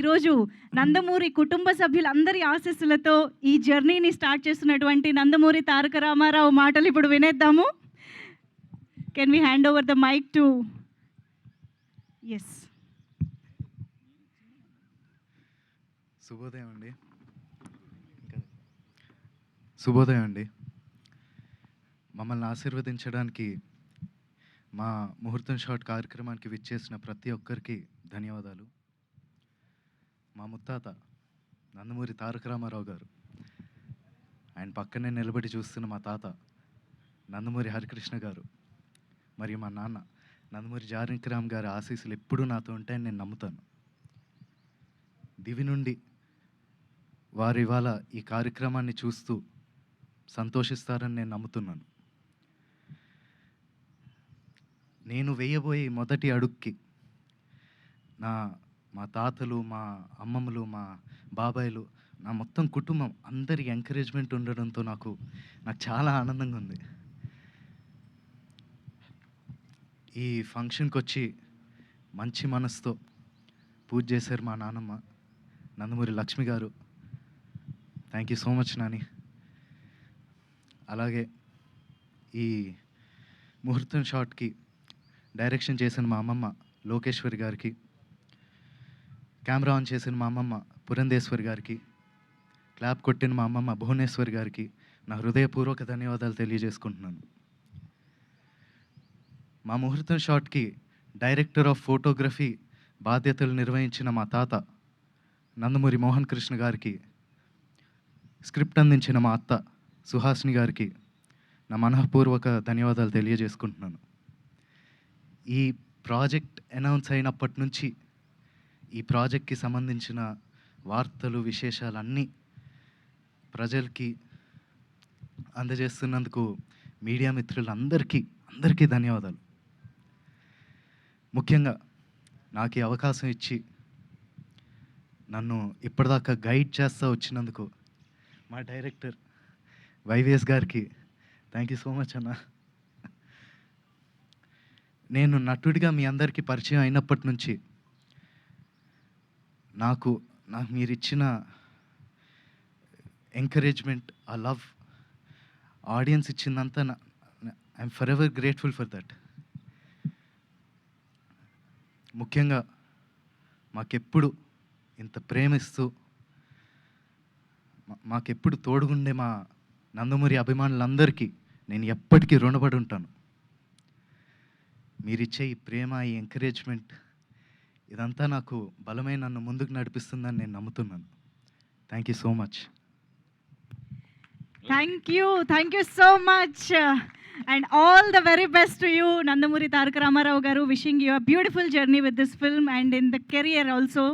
ఈరోజు నందమూరి కుటుంబ సభ్యులందరి ఆశీస్సులతో ఈ జర్నీని స్టార్ట్ చేస్తున్నటువంటి నందమూరి తారక రామారావు మాటలు ఇప్పుడు వినేద్దాము. Can we hand over the mike to S. శుభోదయం అండి. శుభోదయం అండి. మమ్మల్ని ఆశీర్వదించడానికి మా ముహూర్తం షాట్ కార్యక్రమానికి విచ్చేసిన ప్రతి ఒక్కరికి ధన్యవాదాలు. మా ముత్తాత నందమూరి తారక రామారావు గారు, ఆయన పక్కనే నిలబడి చూస్తున్న మా తాత నందమూరి హరికృష్ణ గారు, మరియు మా నాన్న నందమూరి జానకిరామ్ గారి ఆశీస్సులు ఎప్పుడూ నాతో ఉంటాయని నేను నమ్ముతాను. దివి నుండి వారు ఇవాళ ఈ కార్యక్రమాన్ని చూస్తూ సంతోషిస్తారని నేను నమ్ముతున్నాను. నేను వేయబోయే మొదటి అడుగుకి మా తాతలు, మా అమ్మమ్మలు, మా బాబాయిలు, నా మొత్తం కుటుంబం అందరి ఎంకరేజ్మెంట్ ఉండడంతో నాకు చాలా ఆనందంగా ఉంది. ఈ ఫంక్షన్కి వచ్చి మంచి మనసుతో పూజ చేశారు మా నాన్నమ్మ నందమూరి లక్ష్మి గారు. Thank you so much Nani. అలాగే ఈ ముహూర్తం షాట్కి డైరెక్షన్ చేసిన మా అమ్మమ్మ లోకేశ్వరి గారికి, కెమెరా ఆన్ చేసిన మా అమ్మమ్మ పురంధేశ్వరి గారికి, క్లాప్ కొట్టిన మా అమ్మమ్మ భువనేశ్వరి గారికి నా హృదయపూర్వక ధన్యవాదాలు తెలియజేసుకుంటున్నాను. మా ముహూర్తం షాట్కి డైరెక్టర్ ఆఫ్ ఫోటోగ్రఫీ బాధ్యతలు నిర్వహించిన మా తాత నందమూరి మోహన్ కృష్ణ గారికి, స్క్రిప్ట్ అందించిన మా అత్త సుహాసిని గారికి నా మనఃపూర్వక ధన్యవాదాలు తెలియజేసుకుంటున్నాను. ఈ ప్రాజెక్ట్ అనౌన్స్ అయినప్పటి నుంచి ఈ ప్రాజెక్ట్కి సంబంధించిన వార్తలు, విశేషాలన్నీ ప్రజలకి అందజేస్తున్నందుకు మీడియా మిత్రులందరికీ ధన్యవాదాలు. ముఖ్యంగా నాకు ఈ అవకాశం ఇచ్చి నన్ను ఇప్పటిదాకా గైడ్ చేస్తూ వచ్చినందుకు మా డైరెక్టర్ వైవిఎస్ గారికి థ్యాంక్ యూ సో మచ్ అన్న. నేను నటుడిగా మీ అందరికీ పరిచయం అయినప్పటి నుంచి నాకు మీరు ఇచ్చిన ఎంకరేజ్మెంట్, ఆ లవ్, ఆడియన్స్ ఇచ్చిందంతా I'm forever grateful for that. ముఖ్యంగా మాకెప్పుడు ఇంత ప్రేమిస్తూ మాకెప్పుడు తోడుగుండే మా నందమూరి అభిమానులందరికీ నేను ఎప్పటికీ రుణపడి ఉంటాను. మీరిచ్చే ఈ ప్రేమ, ఈ ఎంకరేజ్మెంట్ ఇదంతా నాకు బలమై నన్ను ముందుకు నడిపిస్తుందని నేను నమ్ముతున్నాను. Thank you so much. Thank you so much and all the very best to you Nandamuri Taraka Ramarao గారు. Wishing you a beautiful journey with this film and in the career also.